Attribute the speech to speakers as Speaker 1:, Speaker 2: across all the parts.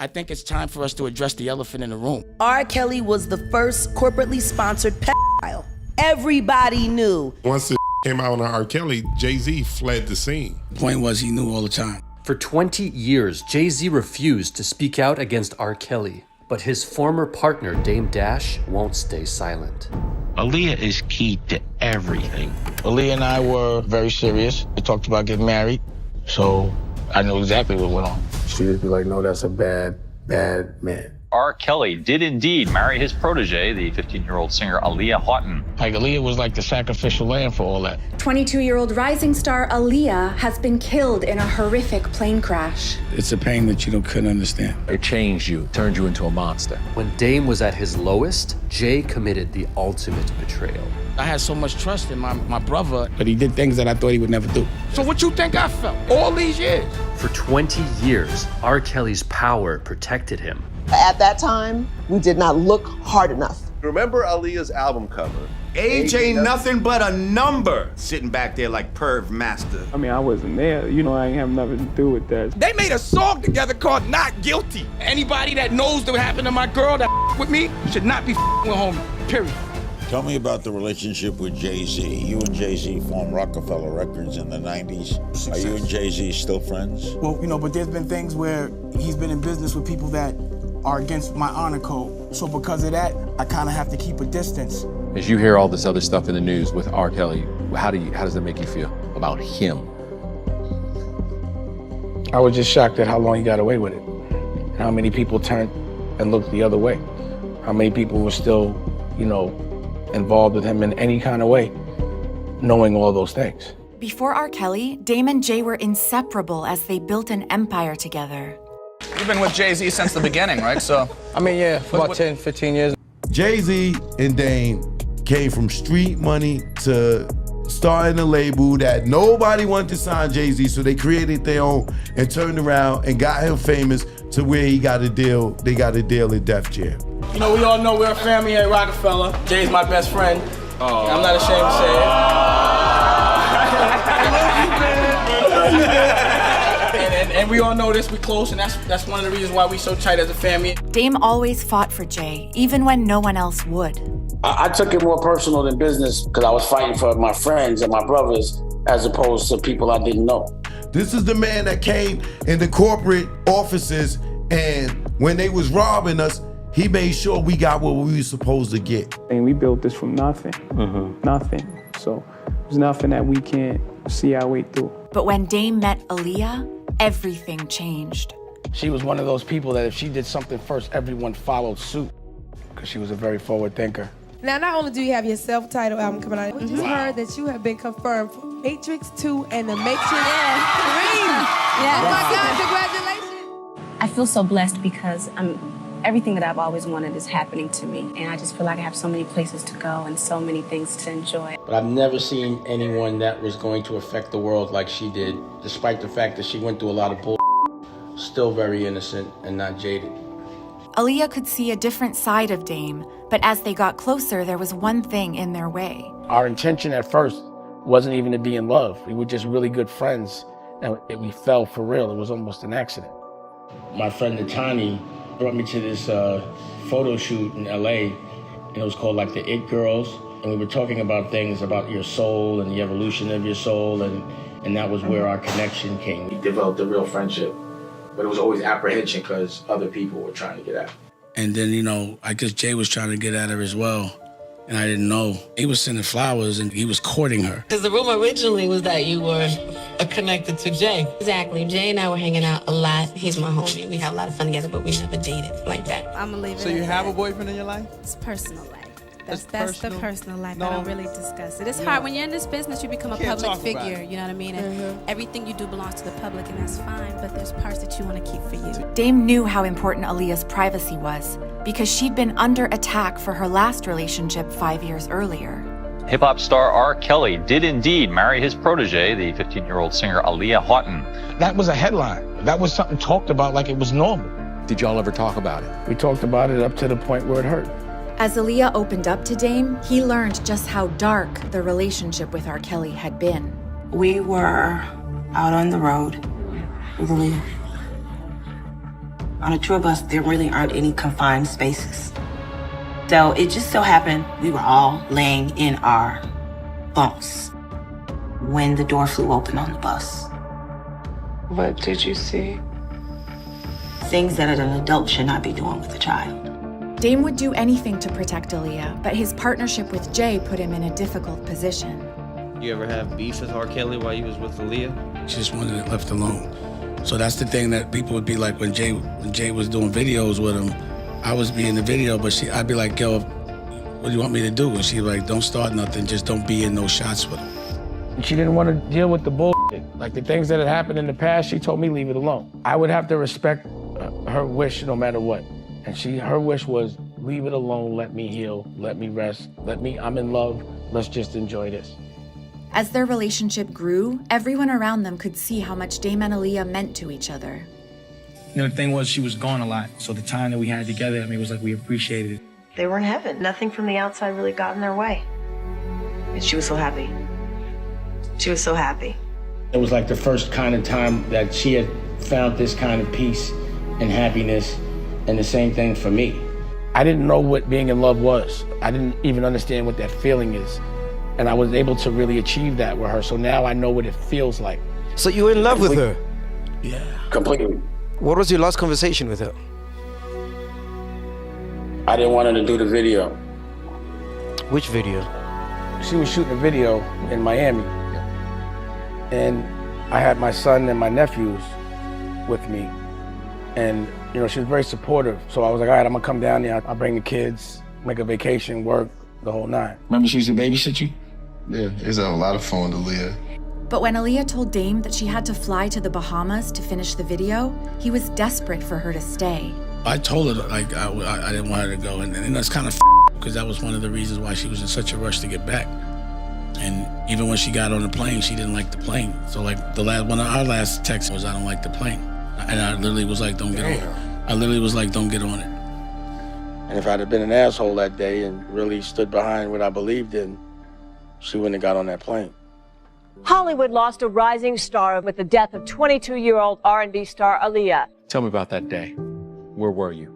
Speaker 1: I think it's time for us to address the elephant in the room.
Speaker 2: R. Kelly was the first corporately sponsored pedophile. Everybody knew.
Speaker 3: Once the came out on R. Kelly, Jay-Z fled the scene.
Speaker 1: Point was, he knew all the time.
Speaker 4: For 20 years, Jay-Z refused to speak out against R. Kelly, but his former partner, Dame Dash, won't stay silent.
Speaker 5: Aaliyah is key to everything. Aaliyah and I were very serious. We talked about getting married, so I knew exactly what went on.
Speaker 6: She'd just be like, no, that's a bad man.
Speaker 7: R. Kelly did indeed marry his protege, the 15-year-old singer Aaliyah Houghton.
Speaker 5: Like, Aaliyah was like the sacrificial lamb for all that.
Speaker 8: 22-year-old rising star Aaliyah has been killed in a horrific plane crash.
Speaker 1: It's a pain that you couldn't understand.
Speaker 9: It changed you, turned you into a monster.
Speaker 4: When Dame was at his lowest, Jay committed the ultimate betrayal.
Speaker 1: I had so much trust in my brother, but he did things that I thought he would never do. So what you think I felt all these years?
Speaker 4: For 20 years, R. Kelly's power protected him.
Speaker 10: At that time, we did not look hard enough.
Speaker 11: Remember Aaliyah's album cover?
Speaker 12: Age ain't nothing but a number. Sitting back there like Perv Master.
Speaker 13: I mean, I wasn't there. I ain't have nothing to do with that.
Speaker 1: They made a song together called Not Guilty. Anybody that knows what happened to my girl that with me should not be with homie, period.
Speaker 14: Tell me about the relationship with Jay-Z. You and Jay-Z formed Rockefeller Records in the 90s. Are you and Jay-Z still friends?
Speaker 15: Well, but there's been things where he's been in business with people that are against my honor code. So because of that, I kind of have to keep a distance.
Speaker 9: As you hear all this other stuff in the news with R. Kelly, how does that make you feel about him?
Speaker 6: I was just shocked at how long he got away with it. How many people turned and looked the other way. How many people were still, involved with him in any kind of way, knowing all those things.
Speaker 8: Before R. Kelly, Dame and Jay were inseparable as they built an empire together.
Speaker 16: You've been with Jay-Z since the beginning, right? So,
Speaker 6: yeah, for about 10, 15 years.
Speaker 17: Jay-Z and Dame came from street money to starting a label that nobody wanted to sign Jay-Z, so they created their own and turned around and got him famous to where he got a deal. They got a deal at Def Jam.
Speaker 1: We all know we're a family here at Rockefeller. Jay's my best friend. I'm not ashamed to say it. and we all know this, we close, and that's one of the reasons why we so tight as a family.
Speaker 8: Dame always fought for Jay, even when no one else would.
Speaker 15: I took it more personal than business because I was fighting for my friends and my brothers as opposed to people I didn't know.
Speaker 17: This is the man that came in the corporate offices, and when they was robbing us, he made sure we got what we were supposed to get.
Speaker 13: And we built this from nothing, nothing. So there's nothing that we can't see our way through.
Speaker 8: But when Dame met Aaliyah, everything changed.
Speaker 6: She was one of those people that if she did something first, everyone followed suit, because she was a very forward thinker.
Speaker 18: Now, not only do you have your self-titled album coming out, we just heard that you have been confirmed for Matrix 2 and The Matrix 3.
Speaker 8: Yeah.
Speaker 18: Oh my God, congratulations.
Speaker 19: I feel so blessed because everything that I've always wanted is happening to me. And I just feel like I have so many places to go and so many things to enjoy.
Speaker 6: But I've never seen anyone that was going to affect the world like she did, despite the fact that she went through a lot of bull. Still very innocent and not jaded.
Speaker 8: Aaliyah could see a different side of Dame, but as they got closer, there was one thing in their way.
Speaker 6: Our intention at first wasn't even to be in love. We were just really good friends, and we fell for real. It was almost an accident. My friend Natani brought me to this photo shoot in LA, and it was called like the It Girls, and we were talking about things about your soul and the evolution of your soul, and that was where our connection came. We developed a real friendship, but it was always apprehension because other people were trying to get at her.
Speaker 1: And then, I guess Jay was trying to get at her as well, and I didn't know. He was sending flowers, and he was courting her.
Speaker 20: Because the rumor originally was that you were connected to Jay. Exactly. Jay and I were hanging out a lot. He's my homie. We have a lot of fun together, but we never dated like that.
Speaker 18: I'm gonna leave it.
Speaker 16: So you have a boyfriend in your life?
Speaker 18: It's personal life. That's
Speaker 16: personal?
Speaker 18: the personal life.
Speaker 16: No.
Speaker 18: I don't really discuss it. It's hard when you're in this business. You become a public figure.
Speaker 16: It.
Speaker 18: You know what I mean? And everything you do belongs to the public, and that's fine. But there's parts that you want to keep for you.
Speaker 8: Dame knew how important Aaliyah's privacy was because she'd been under attack for her last relationship 5 years earlier.
Speaker 7: Hip-hop star R. Kelly did indeed marry his protege, the 15-year-old singer Aaliyah Houghton.
Speaker 5: That was a headline. That was something talked about like it was normal.
Speaker 9: Did y'all ever talk about it?
Speaker 6: We talked about it up to the point where it hurt.
Speaker 8: As Aaliyah opened up to Dame, he learned just how dark the relationship with R. Kelly had been.
Speaker 5: We were out on the road with Aaliyah.
Speaker 21: On a tour bus, there really aren't any confined spaces. So it just so happened we were all laying in our bunks when the door flew open on the bus.
Speaker 22: What did you see?
Speaker 21: Things that an adult should not be doing with a child.
Speaker 8: Dame would do anything to protect Aaliyah, but his partnership with Jay put him in a difficult position.
Speaker 23: You ever have beef with R. Kelly while you was with Aaliyah?
Speaker 6: She just wanted it left alone. So that's the thing that people would be like when Jay was doing videos with him, I was be in the video, but I'd be like, yo, what do you want me to do? And she'd be like, don't start nothing, just don't be in those shots with him. And she didn't want to deal with the bullshit. Like the things that had happened in the past, she told me leave it alone. I would have to respect her wish no matter what. And her wish was leave it alone, let me heal, let me rest, I'm in love, let's just enjoy this.
Speaker 8: As their relationship grew, everyone around them could see how much Dame and Aaliyah meant to each other.
Speaker 6: You know, the thing was she was gone a lot, so the time that we had together, I mean, it was like we appreciated it.
Speaker 24: They were in heaven. Nothing from the outside really got in their way. And she was so happy. She was so happy.
Speaker 6: It was like the first kind of time that she had found this kind of peace and happiness, and the same thing for me. I didn't know what being in love was. I didn't even understand what that feeling is. And I was able to really achieve that with her, so now I know what it feels like.
Speaker 25: So you were in love with her?
Speaker 6: Yeah. Completely.
Speaker 25: What was your last conversation with her?
Speaker 6: I didn't want her to do the video.
Speaker 25: Which video?
Speaker 6: She was shooting a video in Miami. And I had my son and my nephews with me. And, you know, she was very supportive. So I was like, all right, I'm gonna come down there. I'll bring the kids, make a vacation, work, the whole nine. Remember she used to babysit you?
Speaker 3: Yeah, it's a lot of fun with Aaliyah.
Speaker 8: But when Aaliyah told Dame that she had to fly to the Bahamas to finish the video, he was desperate for her to stay.
Speaker 6: I told her, like, I didn't want her to go. And that's kind of because that was one of the reasons why she was in such a rush to get back. And even when she got on the plane, she didn't like the plane. So, like, one of our last texts was, I don't like the plane. And I literally was like, don't get on it. I literally was like, don't get on it. And if I'd have been an asshole that day and really stood behind what I believed in, she wouldn't have got on that plane.
Speaker 26: Hollywood lost a rising star with the death of 22-year-old R&B star Aaliyah.
Speaker 9: Tell me about that day. Where were you?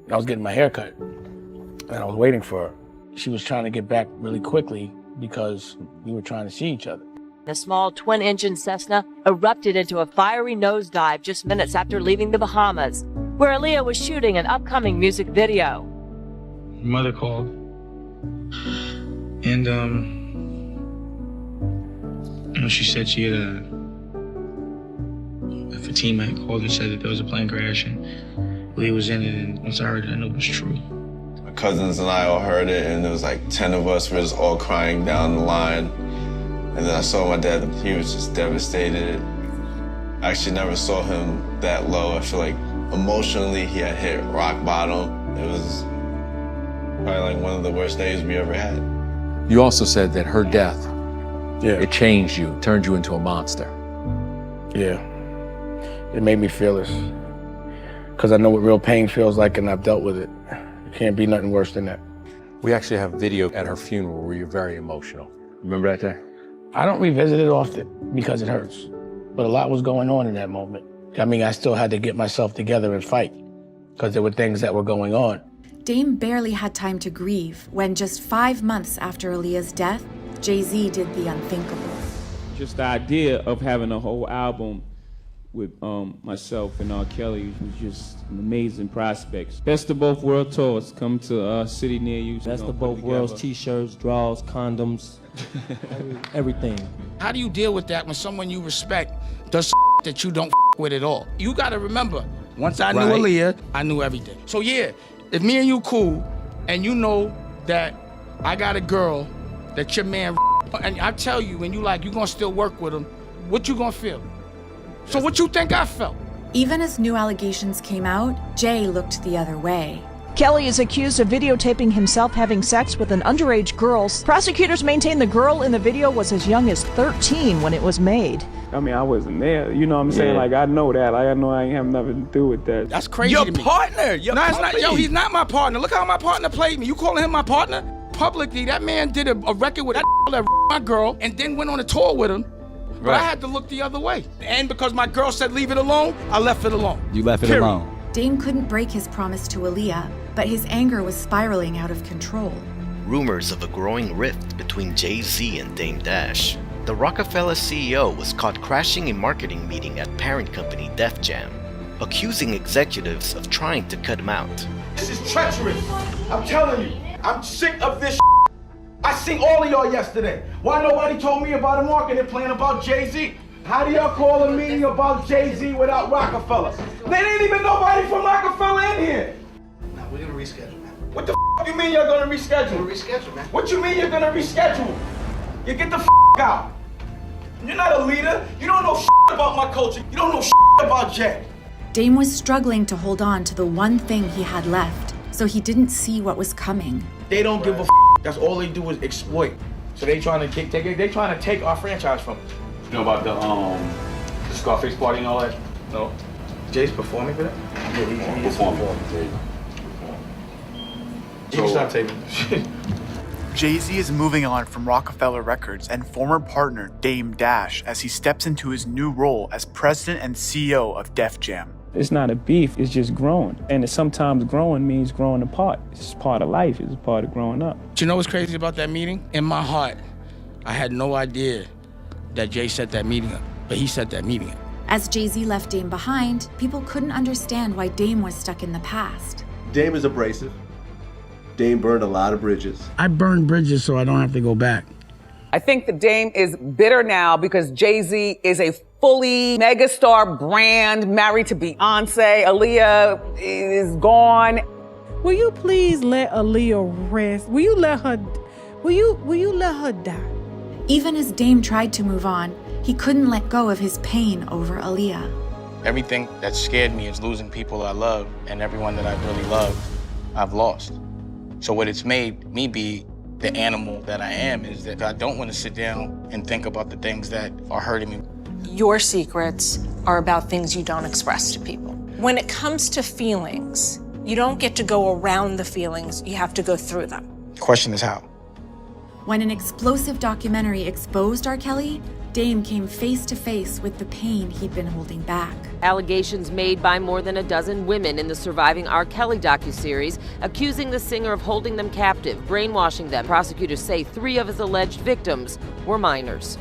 Speaker 6: I was getting my hair cut, and I was waiting for her. She was trying to get back really quickly because we were trying to see each other.
Speaker 26: The small twin-engine Cessna erupted into a fiery nosedive just minutes after leaving the Bahamas, where Aaliyah was shooting an upcoming music video.
Speaker 6: Her mother called, and you know, she said she had Fatima had called and said that there was a plane crash and Aaliyah was in it, and once I heard it, I knew it was true.
Speaker 11: My cousins and I all heard it, and there was like 10 of us. We were just all crying down the line. And then I saw my dad. He was just devastated. I actually never saw him that low. I feel like emotionally he had hit rock bottom. It was probably like one of the worst days we ever had.
Speaker 9: You also said that her death, it changed you, turned you into a monster.
Speaker 6: Yeah, it made me fearless. Because I know what real pain feels like, and I've dealt with it. It can't be nothing worse than that.
Speaker 9: We actually have video at her funeral where you're very emotional. Remember that day?
Speaker 6: I don't revisit it often because it hurts. But a lot was going on in that moment. I mean, I still had to get myself together and fight because there were things that were going on.
Speaker 8: Dame barely had time to grieve when just 5 months after Aaliyah's death, Jay-Z did the unthinkable.
Speaker 13: Just the idea of having a whole album with myself and R. Kelly was just an amazing prospect. Best of Both World tours come to a city near you.
Speaker 27: Best of Both Worlds, t-shirts, draws, condoms, everything.
Speaker 1: How do you deal with that when someone you respect does that you don't with at all? You gotta remember, once I knew Aaliyah, I knew everything. So yeah, if me and you cool, and you know that I got a girl that your man, and I tell you, and you gonna still work with him, what you gonna feel? So what you think I felt?
Speaker 8: Even as new allegations came out, Jay looked the other way.
Speaker 26: Kelly is accused of videotaping himself having sex with an underage girl. Prosecutors maintain the girl in the video was as young as 13 when it was made.
Speaker 13: I mean, I wasn't there. You know what I'm saying? Like, I know that. Like, I know I ain't have nothing to do with that.
Speaker 1: That's crazy Your to me. Partner? It's not. Yo, he's not my partner. Look how my partner played me. You calling him my partner? Publicly, that man did a record with that my girl and then went on a tour with him. But I had to look the other way. And because my girl said leave it alone, I left it alone.
Speaker 2: You left it alone.
Speaker 8: Dame couldn't break his promise to Aaliyah, but his anger was spiraling out of control.
Speaker 4: Rumors of a growing rift between Jay-Z and Dame Dash. The Rockefeller CEO was caught crashing a marketing meeting at parent company Def Jam, accusing executives of trying to cut him out.
Speaker 6: This is treacherous. I'm telling you, I'm sick of this. I seen all of y'all yesterday. Why nobody told me about a marketing plan about Jay-Z? How do y'all call a meeting about Jay-Z without Rockefeller? There ain't even nobody from Rockefeller in here.
Speaker 10: No, we're gonna reschedule, man.
Speaker 6: What the you mean you're gonna reschedule?
Speaker 10: We're gonna reschedule, man.
Speaker 6: What you mean you're gonna reschedule? You get the out. You're not a leader. You don't know about my culture. You don't know about Jay.
Speaker 8: Dame was struggling to hold on to the one thing he had left, so he didn't see what was coming.
Speaker 6: They don't give a That's all they do is exploit. So they trying to take our franchise from us.
Speaker 12: You know about the Scarface party and all that?
Speaker 6: No. Jay's performing for that?
Speaker 12: Yeah, he's performing.
Speaker 6: You can stop taping this.
Speaker 14: Jay-Z is moving on from Rockefeller Records and former partner Dame Dash as he steps into his new role as president and CEO of Def Jam.
Speaker 13: It's not a beef, it's just growing. And sometimes growing means growing apart. It's just part of life, it's part of growing up.
Speaker 1: Do you know what's crazy about that meeting? In my heart, I had no idea that Jay set that meeting up, but he set that meeting up.
Speaker 8: As Jay-Z left Dame behind, people couldn't understand why Dame was stuck in the past.
Speaker 15: Dame is abrasive. Dame burned a lot of bridges.
Speaker 1: I burned bridges so I don't have to go back.
Speaker 17: I think that Dame is bitter now because Jay-Z is a fully megastar brand, married to Beyonce. Aaliyah is gone.
Speaker 28: Will you please let Aaliyah rest? Will you let her die?
Speaker 8: Even as Dame tried to move on, he couldn't let go of his pain over Aaliyah.
Speaker 1: Everything that scared me is losing people I love, and everyone that I really loved, I've lost. So what it's made me be the animal that I am is that I don't want to sit down and think about the things that are hurting me.
Speaker 29: Your secrets are about things you don't express to people. When it comes to feelings, you don't get to go around the feelings, you have to go through them.
Speaker 1: The question is how?
Speaker 8: When an explosive documentary exposed R. Kelly, Dame came face to face with the pain he'd been holding back.
Speaker 30: Allegations made by more than a dozen women in the surviving R. Kelly docuseries, accusing the singer of holding them captive, brainwashing them. Prosecutors say 3 of his alleged victims were minors.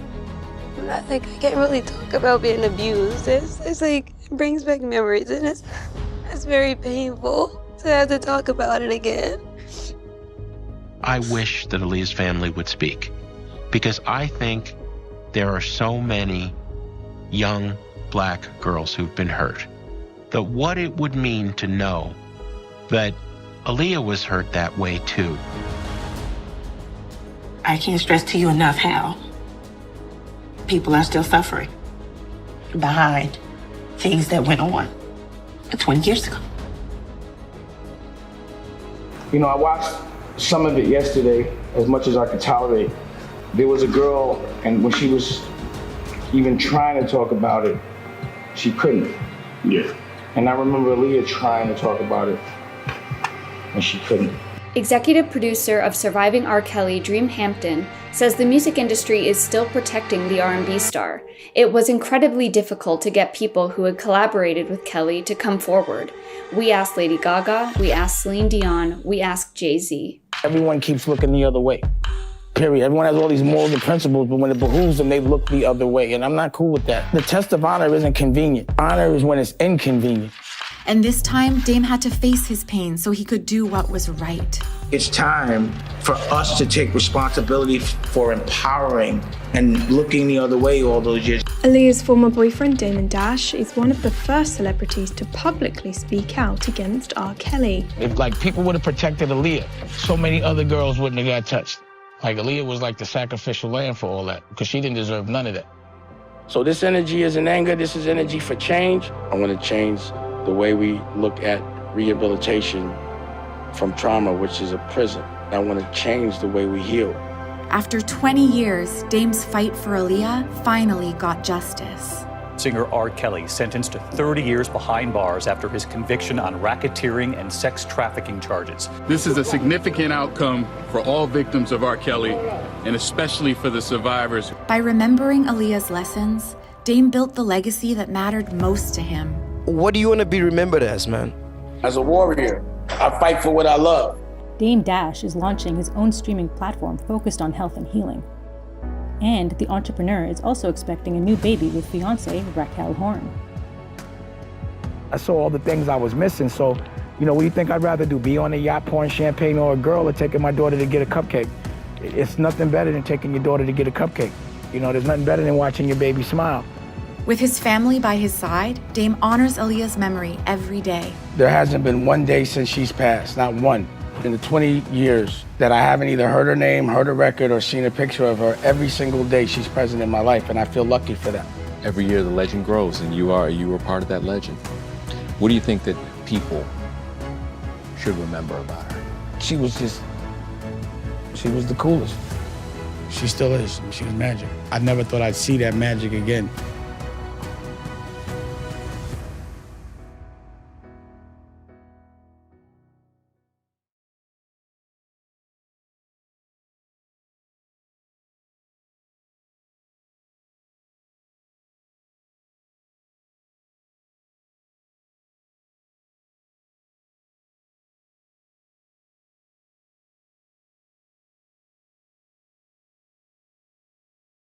Speaker 31: I can't really talk about being abused. It's like, it brings back memories, and it's very painful to have to talk about it again.
Speaker 32: I wish that Aaliyah's family would speak, because I think there are so many young black girls who've been hurt, that what it would mean to know that Aaliyah was hurt that way too.
Speaker 21: I can't stress to you enough how people are still suffering behind things that went on 20 years ago.
Speaker 6: You know, I watched some of it yesterday as much as I could tolerate. There was a girl, and when she was even trying to talk about it, she couldn't. Yeah. And I remember Aaliyah trying to talk about it, and she couldn't.
Speaker 33: Executive producer of Surviving R. Kelly, Dream Hampton, says the music industry is still protecting the R&B star. It was incredibly difficult to get people who had collaborated with Kelly to come forward. We asked Lady Gaga, we asked Celine Dion, we asked Jay-Z.
Speaker 6: Everyone keeps looking the other way. Period. Everyone has all these morals and principles, but when it behooves them, they look the other way, and I'm not cool with that. The test of honor isn't convenient. Honor is when it's inconvenient.
Speaker 8: And this time, Dame had to face his pain so he could do what was right.
Speaker 6: It's time for us to take responsibility for empowering and looking the other way all those years.
Speaker 34: Aaliyah's former boyfriend, Damon Dash, is one of the first celebrities to publicly speak out against R. Kelly.
Speaker 1: If people would have protected Aaliyah, so many other girls wouldn't have got touched. Aaliyah was like the sacrificial lamb for all that, because she didn't deserve none of that. So this energy isn't anger, this is energy for change. I want to change the way we look at rehabilitation from trauma, which is a prison. I want to change the way we heal.
Speaker 8: After 20 years, Dame's fight for Aaliyah finally got justice.
Speaker 2: singer R. Kelly sentenced to 30 years behind bars after his conviction on racketeering and sex trafficking charges.
Speaker 3: This is a significant outcome for all victims of R. Kelly, and especially for the survivors.
Speaker 8: By remembering Aaliyah's lessons, Dame built the legacy that mattered most to him.
Speaker 5: What do you want to be remembered as, man?
Speaker 6: As a warrior, I fight for what I love.
Speaker 7: Dame Dash is launching his own streaming platform focused on health and healing. And the entrepreneur is also expecting a new baby with fiancée Raquel Horn.
Speaker 9: I saw all the things I was missing, so, you know, what do you think I'd rather do? Be on a yacht pouring champagne or a girl, or taking my daughter to get a cupcake? It's nothing better than taking your daughter to get a cupcake. You know, there's nothing better than watching your baby smile.
Speaker 8: With his family by his side, Dame honors Aaliyah's memory every day.
Speaker 6: There hasn't been one day since she's passed, not one. In the 20 years that I haven't either heard her name, heard a record, or seen a picture of her, every single day she's present in my life, and I feel lucky for that.
Speaker 11: Every year the legend grows, and you were part of that legend. What do you think that people should remember about her?
Speaker 6: She was the coolest. She still is. She was magic. I never thought I'd see that magic again.